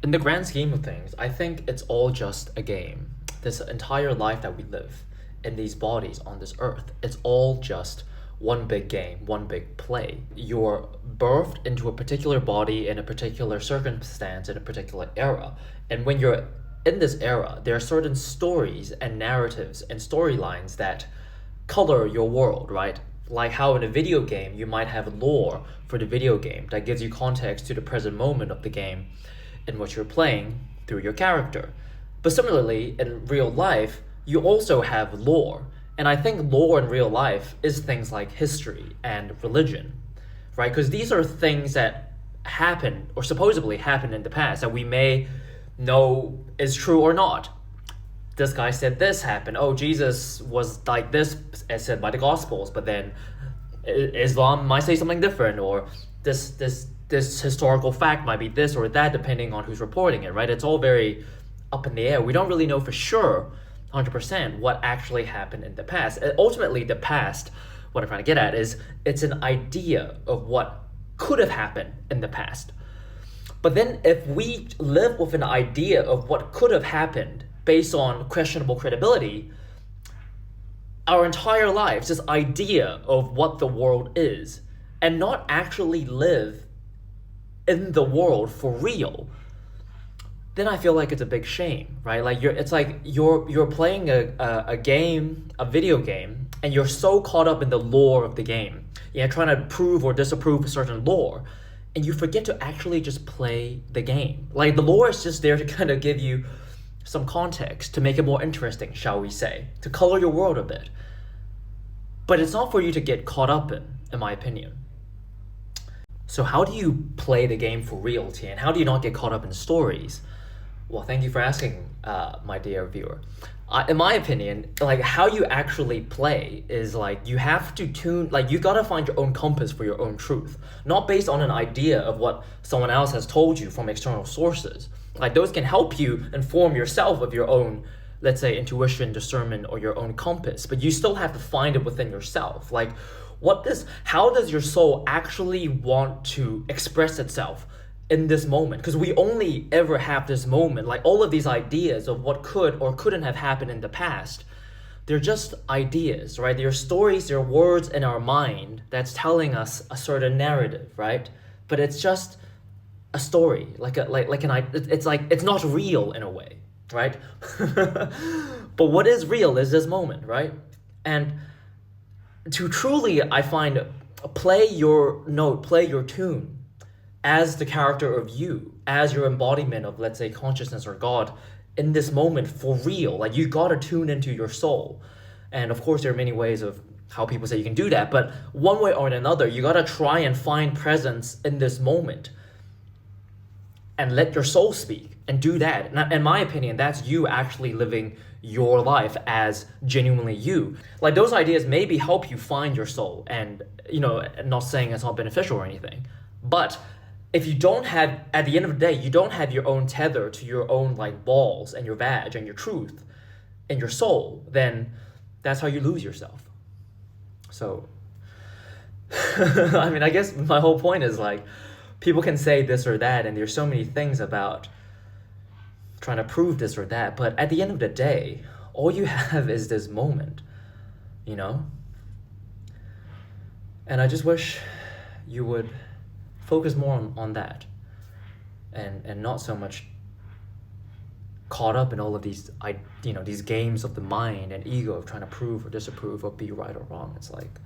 in the grand scheme of things, I think it's all just a game. This entire life that we live in these bodies on this earth, it's all just one big game, one big play. You're birthed into a particular body in a particular circumstance in a particular era. And when you're in this era, there are certain stories and narratives and storylines that color your world, right? Like how in a video game you might have lore for the video game that gives you context to the present moment of the game in which you're playing through your character. But similarly, in real life, you also have lore. And I think lore in real life is things like history and religion, right? Because these are things that happen or supposedly happened in the past that we may know is true or not. This guy said this happened. Oh, Jesus was like this as said by the Gospels, but then Islam might say something different, or this historical fact might be this or that depending on who's reporting it, right? It's all very up in the air. We don't really know for sure 100% what actually happened in the past. Ultimately, the past, what I'm trying to get at is it's an idea of what could have happened in the past. But then if we live with an idea of what could have happened based on questionable credibility, our entire lives, this idea of what the world is, and not actually live in the world for real, then I feel like it's a big shame, right? Like you're playing a game, a video game, and you're so caught up in the lore of the game. You're trying to prove or disapprove a certain lore, and you forget to actually just play the game. Like the lore is just there to kind of give you some context, to make it more interesting, shall we say, to color your world a bit. But it's not for you to get caught up in my opinion. So how do you play the game for reality, and how do you not get caught up in stories? Well, thank you for asking, my dear viewer. In my opinion, like how you actually play is like you have to tune, like you gotta find your own compass for your own truth, not based on an idea of what someone else has told you from external sources. Like those can help you inform yourself of your own, let's say, intuition, discernment, or your own compass, but you still have to find it within yourself. Like how does your soul actually want to express itself in this moment? Because we only ever have this moment. Like all of these ideas of what could or couldn't have happened in the past, they're just ideas, right? They're stories, they're words in our mind that's telling us a certain narrative, right? But it's just a story, it's not real in a way, right? But what is real is this moment, right? And to truly, I find, play your note, play your tune as the character of you, as your embodiment of, let's say, consciousness or God in this moment for real. Like you gotta tune into your soul. And of course, there are many ways of how people say you can do that, but one way or another, you gotta try and find presence in this moment and let your soul speak and do that. And in my opinion, that's you actually living your life as genuinely you. Like those ideas maybe help you find your soul, and not saying it's not beneficial or anything, but if you don't have, at the end of the day, you don't have your own tether to your own like balls and your vag and your truth and your soul, then that's how you lose yourself. So I mean, I guess my whole point is like, people can say this or that, and there's so many things about trying to prove this or that, but at the end of the day, all you have is this moment, And I just wish you would focus more on that, and not so much caught up in all of these these games of the mind and ego of trying to prove or disapprove or be right or wrong. It's like